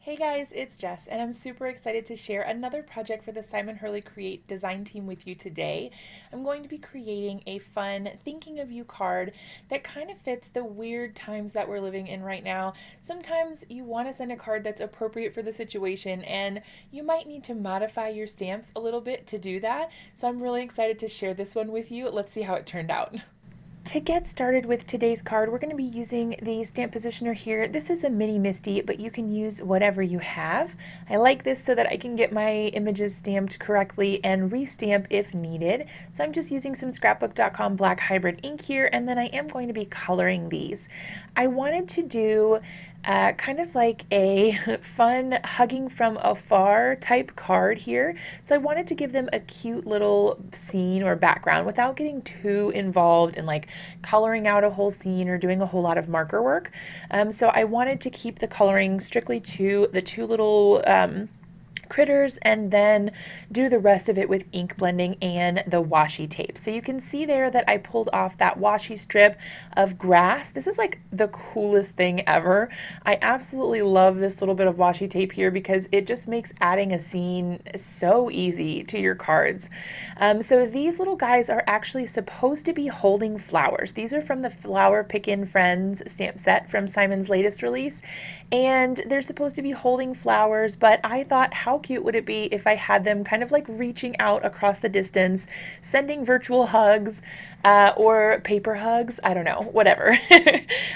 Hey guys, it's Jess, and I'm super excited to share another project for the Simon Hurley Create design team with you today. I'm going to be creating a fun thinking of you card that kind of fits the weird times that we're living in right now. Sometimes you want to send a card that's appropriate for the situation, and you might need to modify your stamps a little bit to do that. So I'm really excited to share this one with you. Let's see how it turned out. To get started with today's card, we're going to be using the stamp positioner here. This is a mini Misty, but you can use whatever you have. I like this so that I can get my images stamped correctly and restamp if needed. So I'm just using some scrapbook.com black hybrid ink here, and then I am going to be coloring these. I wanted to do kind of like a fun hugging from afar type card here. So I wanted to give them a cute little scene or background without getting too involved in like coloring out a whole scene or doing a whole lot of marker work. So I wanted to keep the coloring strictly to the two little critters and then do the rest of it with ink blending and the washi tape. So you can see there that I pulled off that washi strip of grass. This is like the coolest thing ever. I absolutely love this little bit of washi tape here because it just makes adding a scene so easy to your cards. So these little guys are actually supposed to be holding flowers. These are from the Flower Pickin' Friends stamp set from Simon's latest release, and they're supposed to be holding flowers, but I thought, how cute would it be if I had them kind of like reaching out across the distance, sending virtual hugs or paper hugs, I don't know, whatever.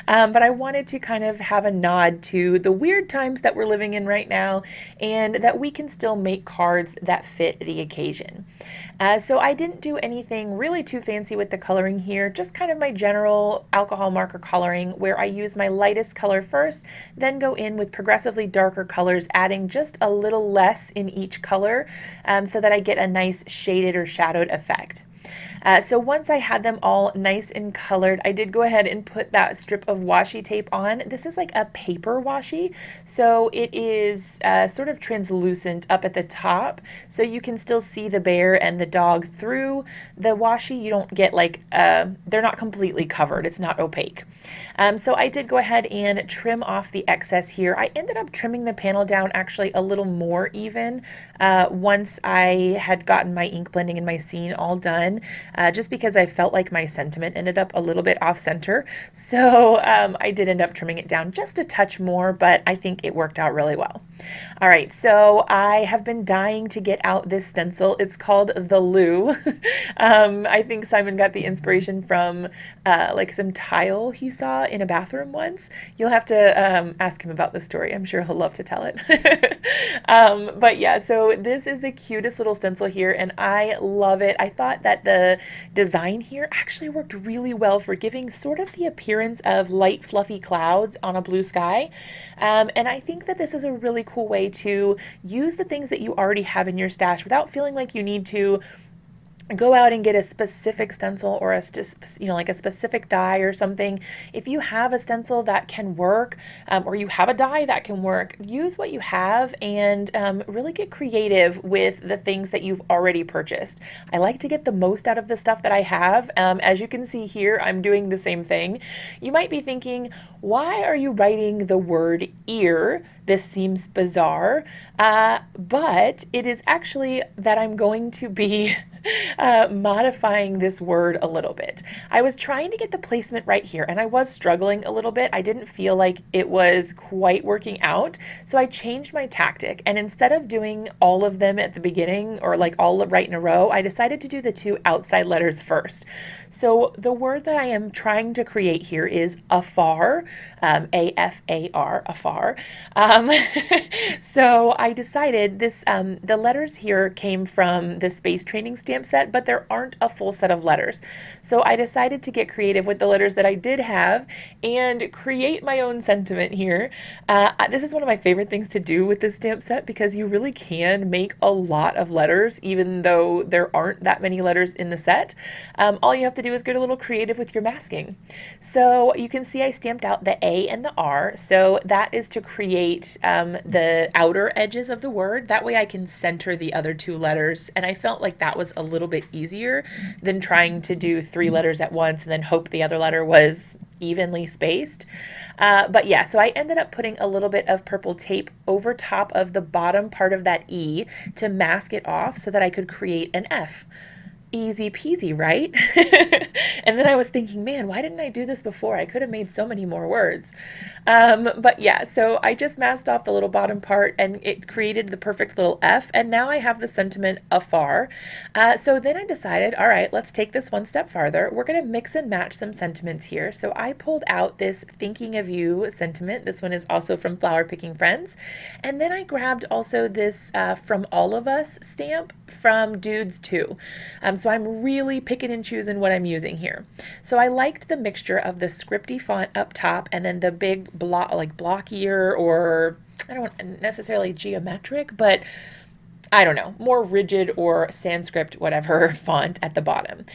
But I wanted to kind of have a nod to the weird times that we're living in right now and that we can still make cards that fit the occasion. So I didn't do anything really too fancy with the coloring here, just kind of my general alcohol marker coloring where I use my lightest color first, then go in with progressively darker colors, adding just a little less in each color so that I get a nice shaded or shadowed effect. So once I had them all nice and colored, I did go ahead and put that strip of washi tape on. This is like a paper washi, so it is sort of translucent up at the top, so you can still see the bear and the dog through the washi. You don't get like, they're not completely covered, it's not opaque. So I did go ahead and trim off the excess here. I ended up trimming the panel down actually a little more even once I had gotten my ink blending and my scene all done. Just because I felt like my sentiment ended up a little bit off center. So I did end up trimming it down just a touch more, but I think it worked out really well. All right, so I have been dying to get out this stencil. It's called the Lou. I think Simon got the inspiration from like some tile he saw in a bathroom once. You'll have to ask him about the story. I'm sure he'll love to tell it. But yeah, so this is the cutest little stencil here, and I love it. I thought that the design here actually worked really well for giving sort of the appearance of light fluffy clouds on a blue sky. And I think that this is a really cool way to use the things that you already have in your stash without feeling like you need to go out and get a specific stencil or like a specific die or something. If you have a stencil that can work, or you have a die that can work, use what you have and really get creative with the things that you've already purchased. I like to get the most out of the stuff that I have. As you can see here, I'm doing the same thing. You might be thinking, why are you writing the word ear? This seems bizarre, but it is actually that I'm going to be modifying this word a little bit. I was trying to get the placement right here and I was struggling a little bit. I didn't feel like it was quite working out. So I changed my tactic, and instead of doing all of them at the beginning or like all right in a row, I decided to do the two outside letters first. So the word that I am trying to create here is afar, A-F-A-R, afar. So I decided this, the letters here came from the space training stamp set, but there aren't a full set of letters. So I decided to get creative with the letters that I did have and create my own sentiment here. This is one of my favorite things to do with this stamp set because you really can make a lot of letters even though there aren't that many letters in the set. All you have to do is get a little creative with your masking. So you can see I stamped out the A and the R. So that is to create the outer edges of the word. That way I can center the other two letters. And I felt like that was a little bit easier than trying to do three letters at once and then hope the other letter was evenly spaced. But yeah, so I ended up putting a little bit of purple tape over top of the bottom part of that E to mask it off so that I could create an F. Easy peasy, right? And then I was thinking, man, why didn't I do this before? I could have made so many more words. But yeah, so I just masked off the little bottom part and it created the perfect little F. And now I have the sentiment afar. So then I decided, all right, let's take this one step farther. We're going to mix and match some sentiments here. So I pulled out this thinking of you sentiment. This one is also from Flower Picking Friends. And then I grabbed also this from All of Us stamp from Dudes Too. So I'm really picking and choosing what I'm using here. So I liked the mixture of the scripty font up top and then the big blockier, or I don't want necessarily geometric, but I don't know, more rigid or Sanskrit, whatever font at the bottom.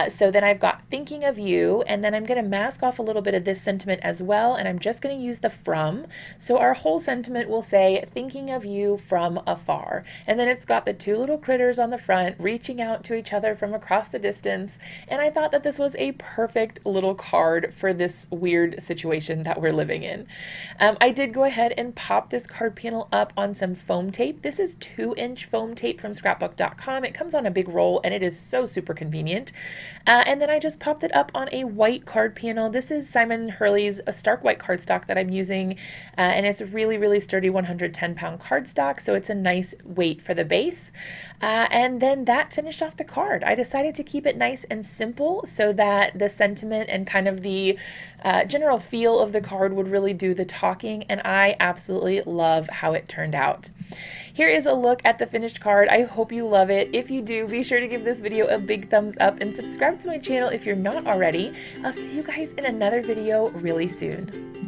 So then I've got thinking of you, and then I'm going to mask off a little bit of this sentiment as well, and I'm just going to use the from. So our whole sentiment will say thinking of you from afar. And then it's got the two little critters on the front reaching out to each other from across the distance. And I thought that this was a perfect little card for this weird situation that we're living in. I did go ahead and pop this card panel up on some foam tape. This is 2-inch foam tape from scrapbook.com. It comes on a big roll and it is so super convenient. And then I just popped it up on a white card panel. This is Simon Hurley's Stark White cardstock that I'm using, and it's a really, really sturdy 110-pound cardstock, so it's a nice weight for the base. And then that finished off the card. I decided to keep it nice and simple so that the sentiment and kind of the general feel of the card would really do the talking, and I absolutely love how it turned out. Here is a look at the finished card. I hope you love it. If you do, be sure to give this video a big thumbs up and subscribe to my channel if you're not already. I'll see you guys in another video really soon.